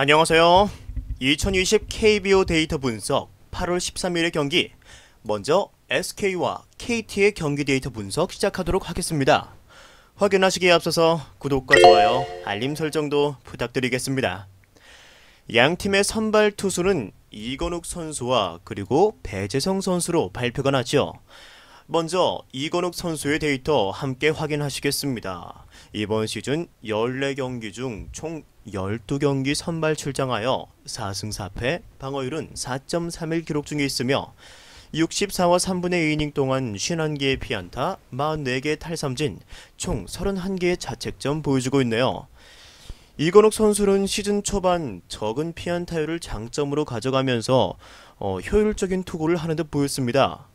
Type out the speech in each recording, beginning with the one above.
안녕하세요. 2020 KBO 데이터 분석 8월 13일의 경기, 먼저 SK와 KT의 경기 데이터 분석 시작하도록 하겠습니다. 확인하시기에 앞서서 구독과 좋아요, 알림 설정도 부탁드리겠습니다. 양 팀의 선발 투수는 이건욱 선수와 그리고 배재성 선수로 발표가 났죠. 먼저 이건욱 선수의 데이터 함께 확인하시겠습니다. 이번 시즌 14경기 중 총 12경기 선발 출장하여 4승 4패, 방어율은 4.31 기록 중에 있으며 64와 3분의 2이닝 동안 51개의 피안타, 44개의 탈삼진, 총 31개의 자책점 보여주고 있네요. 이건욱 선수는 시즌 초반 적은 피안타율을 장점으로 가져가면서 효율적인 투구를 하는 듯 보였습니다.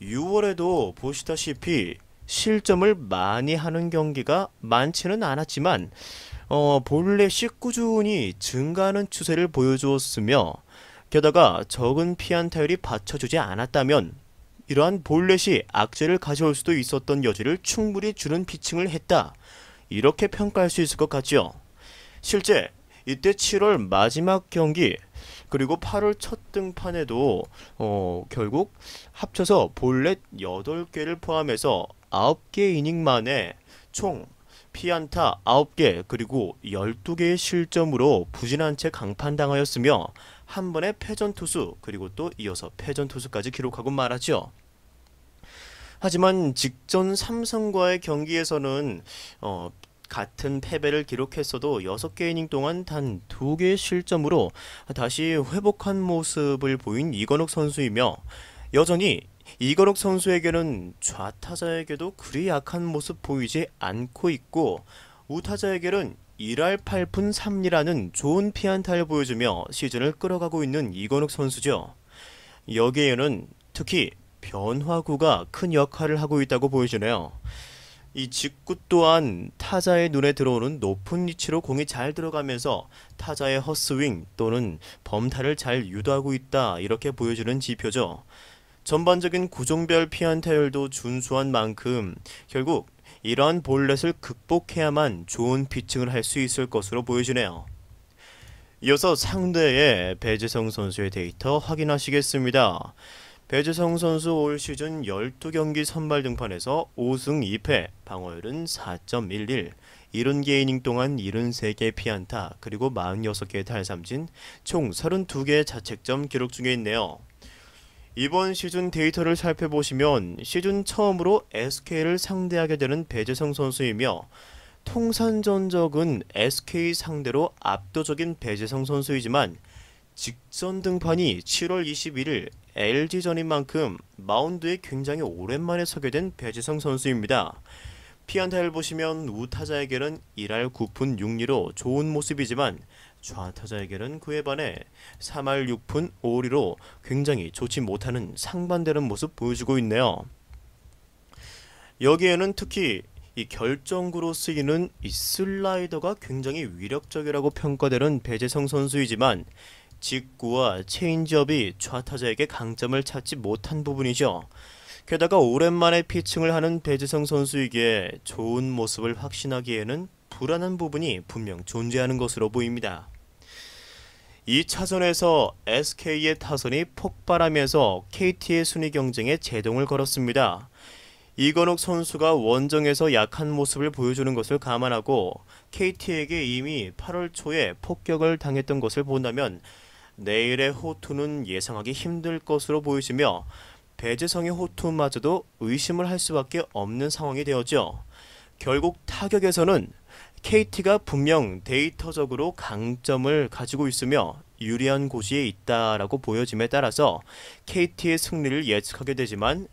6월에도 보시다시피 실점을 많이 하는 경기가 많지는 않았지만 볼넷이 꾸준히 증가하는 추세를 보여주었으며, 게다가 적은 피안타율이 받쳐주지 않았다면 이러한 볼넷이 악재를 가져올 수도 있었던 여지를 충분히 주는 피칭을 했다, 이렇게 평가할 수 있을 것 같죠. 실제 이때 7월 마지막 경기 그리고 8월 첫 등판에도 결국 합쳐서 볼넷 8개를 포함해서 9개 이닝 만에 총 피안타 9개 그리고 12개의 실점으로 부진한 채 강판당하였으며 한 번의 패전투수 그리고 또 이어서 패전투수까지 기록하고 말았죠. 하지만 직전 삼성과의 경기에서는 같은 패배를 기록했어도 6개 이닝 동안 단 2개의 실점으로 다시 회복한 모습을 보인 이건욱 선수이며, 여전히 이건욱 선수에게는 좌타자에게도 그리 약한 모습 보이지 않고 있고, 우타자에게는 1할 8푼 3리라는 좋은 피안타를 보여주며 시즌을 끌어가고 있는 이건욱 선수죠. 여기에는 특히 변화구가 큰 역할을 하고 있다고 보여지네요. 이 직구 또한 타자의 눈에 들어오는 높은 위치로 공이 잘 들어가면서 타자의 헛스윙 또는 범타를 잘 유도하고 있다, 이렇게 보여주는 지표죠. 전반적인 구종별 피안타율도 준수한 만큼 결국 이러한 볼넷을 극복해야만 좋은 피칭을 할 수 있을 것으로 보여지네요. 이어서 상대의 배재성 선수의 데이터 확인하시겠습니다. 배재성 선수 올 시즌 12경기 선발 등판에서 5승 2패, 방어율은 4.11, 70개 이닝 동안 73개 피안타, 그리고 46개의 탈삼진, 총 32개의 자책점 기록 중에 있네요. 이번 시즌 데이터를 살펴보시면 시즌 처음으로 SK를 상대하게 되는 배재성 선수이며, 통산 전적은 SK 상대로 압도적인 배재성 선수이지만 직전 등판이 7월 21일 LG전인 만큼 마운드에 굉장히 오랜만에 서게 된 배재성 선수입니다. 피안타를 보시면 우타자에게는 1할 9푼 6리로 좋은 모습이지만 좌타자에게는 그에 반해 3할 6푼 5리로 굉장히 좋지 못하는 상반되는 모습 보여주고 있네요. 여기에는 특히 이 결정구로 쓰이는 이 슬라이더가 굉장히 위력적이라고 평가되는 배재성 선수이지만 직구와 체인지업이 좌타자에게 강점을 찾지 못한 부분이죠. 게다가 오랜만에 피칭을 하는 배재성 선수에게 좋은 모습을 확신하기에는 불안한 부분이 분명 존재하는 것으로 보입니다. 2차전에서 SK의 타선이 폭발하면서 KT의 순위 경쟁에 제동을 걸었습니다. 이건욱 선수가 원정에서 약한 모습을 보여주는 것을 감안하고 KT에게 이미 8월 초에 폭격을 당했던 것을 본다면 내일의 호투는 예상하기 힘들 것으로 보이시며 배재성의 호투마저도 의심을 할 수밖에 없는 상황이 되었죠. 결국 타격에서는 KT가 분명 데이터적으로 강점을 가지고 있으며 유리한 고지에 있다라고 보여짐에 따라서 KT의 승리를 예측하게 되지만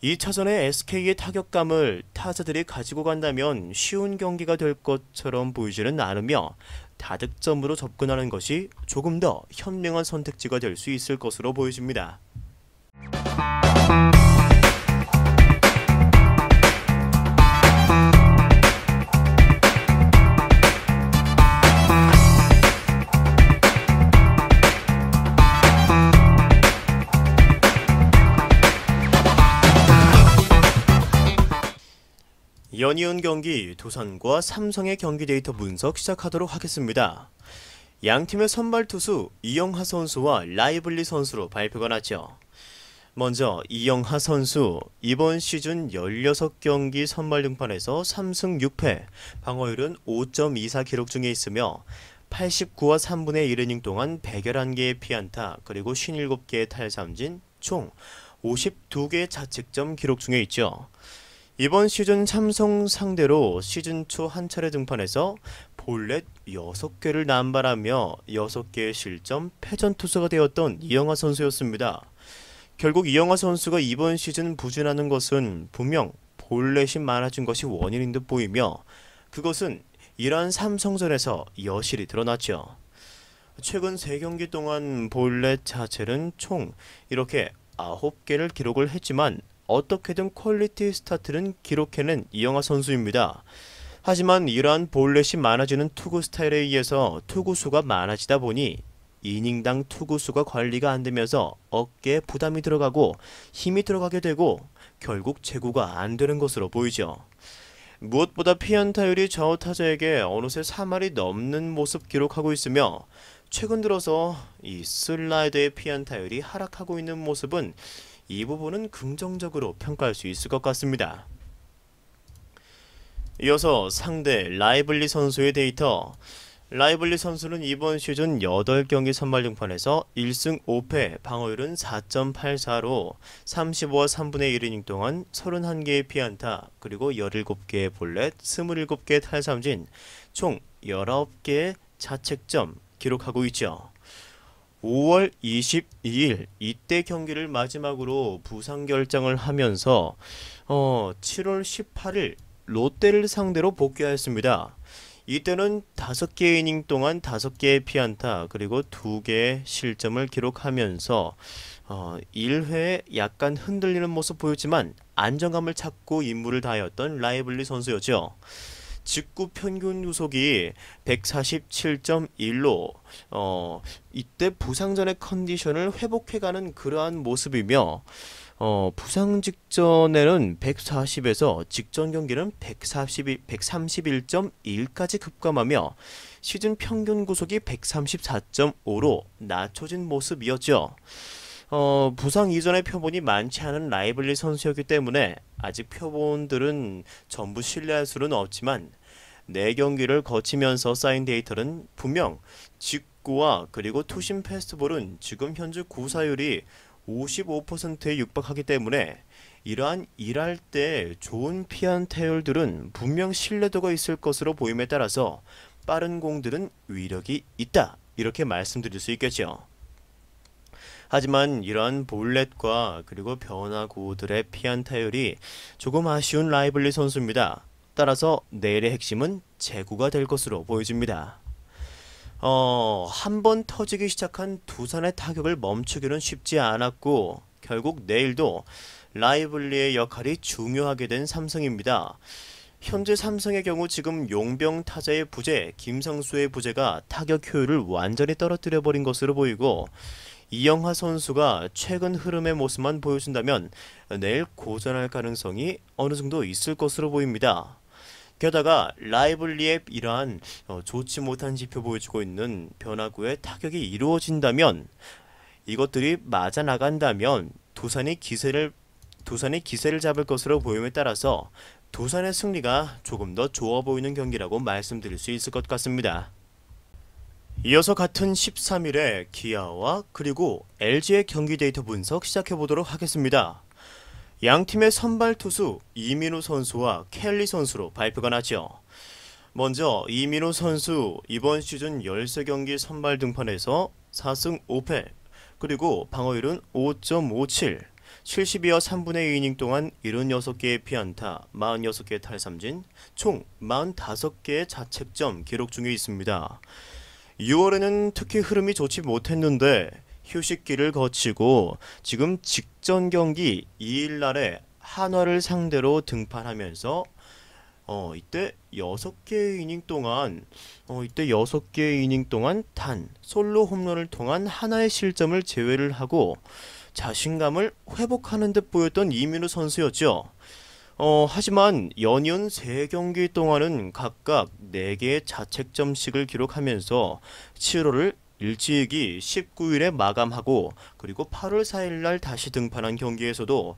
2차전의 SK의 타격감을 타자들이 가지고 간다면 쉬운 경기가 될 것처럼 보이지는 않으며 다득점으로 접근하는 것이 조금 더 현명한 선택지가 될 수 있을 것으로 보여집니다. 연이은 경기 두산과 삼성의 경기 데이터 분석 시작하도록 하겠습니다. 양팀의 선발 투수 이영하 선수와 라이블리 선수로 발표가 났죠. 먼저 이영하 선수 이번 시즌 16경기 선발 등판에서 3승 6패, 방어율은 5.24 기록 중에 있으며 89와 3분의 1이닝 동안 111개의 피안타 그리고 57개의 탈삼진 총 52개의 자책점 기록 중에 있죠. 이번 시즌 삼성 상대로 시즌 초 한 차례 등판해서 볼넷 6개를 남발하며 6개의 실점 패전 투수가 되었던 이영하 선수였습니다. 결국 이영하 선수가 이번 시즌 부진하는 것은 분명 볼넷이 많아진 것이 원인인 듯 보이며 그것은 이러한 삼성전에서 여실히 드러났죠. 최근 3경기 동안 볼넷 자체는 총 이렇게 9개를 기록을 했지만 어떻게든 퀄리티 스타트는 기록해낸 이영하 선수입니다. 하지만 이러한 볼넷이 많아지는 투구 스타일에 의해서 투구수가 많아지다 보니 이닝당 투구수가 관리가 안 되면서 어깨에 부담이 들어가고 힘이 들어가게 되고 결국 제구가 안 되는 것으로 보이죠. 무엇보다 피안타율이 좌우 타자에게 어느새 3할이 넘는 모습 기록하고 있으며 최근 들어서 이 슬라이더의 피안타율이 하락하고 있는 모습은 이 부분은 긍정적으로 평가할 수 있을 것 같습니다. 이어서 상대 라이블리 선수의 데이터. 라이블리 선수는 이번 시즌 8경기 선발 등판에서 1승 5패, 방어율은 4.84로 35와 3분의 1이닝 동안 31개의 피안타, 그리고 17개의 볼넷, 27개의 탈삼진, 총 19개의 자책점 기록하고 있죠. 5월 22일 이때 경기를 마지막으로 부상 결장을 하면서 7월 18일 롯데를 상대로 복귀하였습니다. 이때는 5개의 이닝 동안 5개의 피안타 그리고 2개의 실점을 기록하면서 1회에 약간 흔들리는 모습 보였지만 안정감을 찾고 임무를 다하였던 라이블리 선수였죠. 직구 평균 구속이 147.1로 이때 부상 전의 컨디션을 회복해가는 그러한 모습이며 부상 직전에는 140에서 직전 경기는 131.1까지 급감하며 시즌 평균 구속이 134.5로 낮춰진 모습이었죠. 부상 이전의 표본이 많지 않은 라이블리 선수였기 때문에 아직 표본들은 전부 신뢰할 수는 없지만 4경기를 거치면서 쌓인 데이터는 분명 직구와 그리고 투심 패스트볼은 지금 현재 구사율이 55%에 육박하기 때문에 이러한 일할 때 좋은 피안타율들은 분명 신뢰도가 있을 것으로 보임에 따라서 빠른 공들은 위력이 있다 이렇게 말씀드릴 수 있겠죠. 하지만 이러한 볼넷과 그리고 변화구들의 피안타율이 조금 아쉬운 라이블리 선수입니다. 따라서 내일의 핵심은 제구가 될 것으로 보여집니다. 한 번 터지기 시작한 두산의 타격을 멈추기는 쉽지 않았고 결국 내일도 라이블리의 역할이 중요하게 된 삼성입니다. 현재 삼성의 경우 지금 용병 타자의 부재, 김상수의 부재가 타격 효율을 완전히 떨어뜨려 버린 것으로 보이고 이영하 선수가 최근 흐름의 모습만 보여준다면 내일 고전할 가능성이 어느 정도 있을 것으로 보입니다. 게다가 라이블리의 이러한 좋지 못한 지표 보여주고 있는 변화구의 타격이 이루어진다면 이것들이 맞아 나간다면 두산이 기세를 잡을 것으로 보임에 따라서 두산의 승리가 조금 더 좋아 보이는 경기라고 말씀드릴 수 있을 것 같습니다. 이어서 같은 13일에 기아와 그리고 LG의 경기 데이터 분석 시작해보도록 하겠습니다. 양팀의 선발 투수 이민우 선수와 켈리 선수로 발표가 났죠. 먼저 이민우 선수 이번 시즌 13경기 선발 등판에서 4승 5패 그리고 방어율은 5.57 72와 3분의 2이닝 동안 76개의 피안타, 46개의 탈삼진, 총 45개의 자책점 기록 중에 있습니다. 6월에는 특히 흐름이 좋지 못했는데 휴식기를 거치고 지금 직전 경기 2일날에 한화를 상대로 등판하면서 이때 6개의 이닝 동안 단 솔로 홈런을 통한 하나의 실점을 제외를 하고 자신감을 회복하는 듯 보였던 이민우 선수였죠. 하지만 연이은 3경기 동안은 각각 4개의 자책점씩을 기록하면서 7월을 일찍이 19일에 마감하고 그리고 8월 4일날 다시 등판한 경기에서도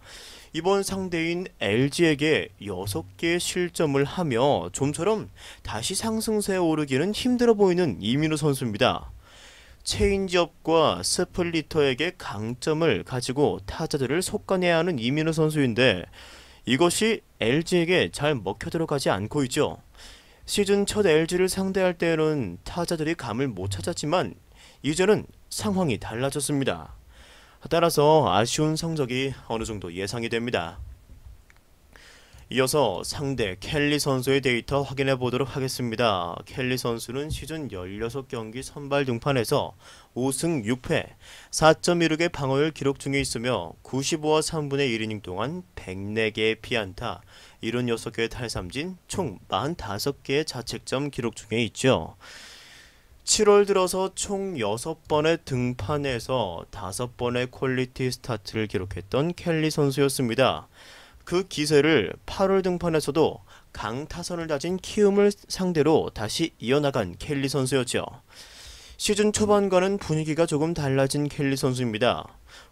이번 상대인 LG에게 6개의 실점을 하며 좀처럼 다시 상승세에 오르기는 힘들어 보이는 이민우 선수입니다. 체인지업과 스플리터에게 강점을 가지고 타자들을 속아내야 하는 이민우 선수인데 이것이 LG에게 잘 먹혀 들어가지 않고 있죠. 시즌 첫 LG를 상대할 때에는 타자들이 감을 못 찾았지만 이제는 상황이 달라졌습니다. 따라서 아쉬운 성적이 어느 정도 예상이 됩니다. 이어서 상대 켈리 선수의 데이터 확인해 보도록 하겠습니다. 켈리 선수는 시즌 16경기 선발 등판에서 5승 6패, 4.16의 방어율 기록 중에 있으며 95와 3분의 1이닝 동안 104개의 피안타, 76개의 탈삼진, 총 45개의 자책점 기록 중에 있죠. 7월 들어서 총 6번의 등판에서 5번의 퀄리티 스타트를 기록했던 켈리 선수였습니다. 그 기세를 8월 등판에서도 강타선을 다진 키움을 상대로 다시 이어나간 켈리 선수였죠. 시즌 초반과는 분위기가 조금 달라진 켈리 선수입니다.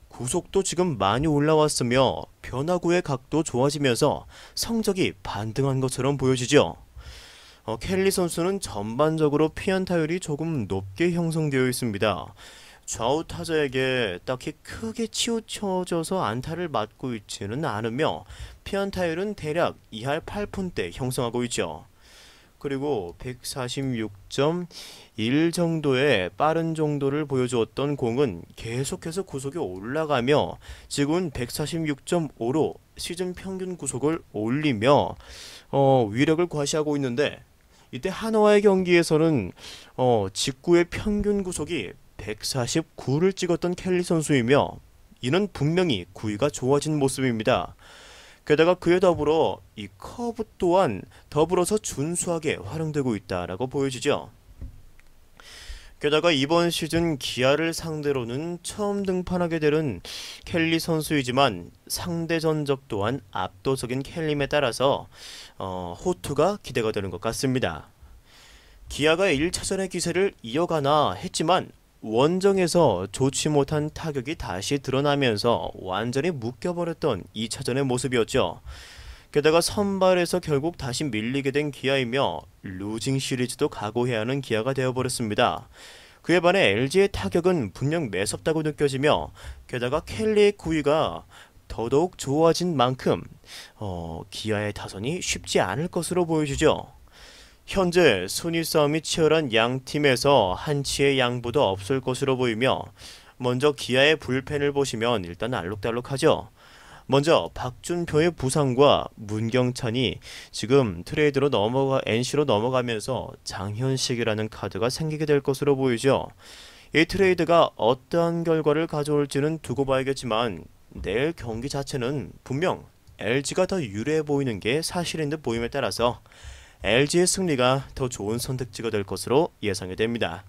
구속도 지금 많이 올라왔으며 변화구의 각도 좋아지면서 성적이 반등한 것처럼 보여지죠. 켈리 선수는 전반적으로 피안타율이 조금 높게 형성되어 있습니다. 좌우 타자에게 딱히 크게 치우쳐져서 안타를 맞고 있지는 않으며 피안타율은 대략 2할 8푼대 형성하고 있죠. 그리고 146.1 정도의 빠른 정도를 보여주었던 공은 계속해서 구속이 올라가며 지금은 146.5로 시즌 평균 구속을 올리며 위력을 과시하고 있는데 이때 한화의 경기에서는 직구의 평균 구속이 149를 찍었던 켈리 선수이며 이는 분명히 구위가 좋아진 모습입니다. 게다가 그에 더불어 이 커브 또한 더불어서 준수하게 활용되고 있다라고 보여지죠. 게다가 이번 시즌 기아를 상대로는 처음 등판하게 되는 켈리 선수이지만 상대 전적 또한 압도적인 켈림에 따라서 호투가 기대가 되는 것 같습니다. 기아가 1차전의 기세를 이어가나 했지만 원정에서 좋지 못한 타격이 다시 드러나면서 완전히 묶여버렸던 2차전의 모습이었죠. 게다가 선발에서 결국 다시 밀리게 된 기아이며 루징 시리즈도 각오해야 하는 기아가 되어버렸습니다. 그에 반해 LG의 타격은 분명 매섭다고 느껴지며 게다가 켈리의 구위가 더더욱 좋아진 만큼 기아의 타선이 쉽지 않을 것으로 보여지죠. 현재 순위 싸움이 치열한 양 팀에서 한치의 양보도 없을 것으로 보이며 먼저 기아의 불펜을 보시면 일단 알록달록하죠. 먼저 박준표의 부상과 문경찬이 지금 트레이드로 NC로 넘어가면서 장현식이라는 카드가 생기게 될 것으로 보이죠. 이 트레이드가 어떠한 결과를 가져올지는 두고 봐야겠지만 내일 경기 자체는 분명 LG가 더 유리해 보이는 게 사실인 듯 보임에 따라서 LG의 승리가 더 좋은 선택지가 될 것으로 예상이 됩니다.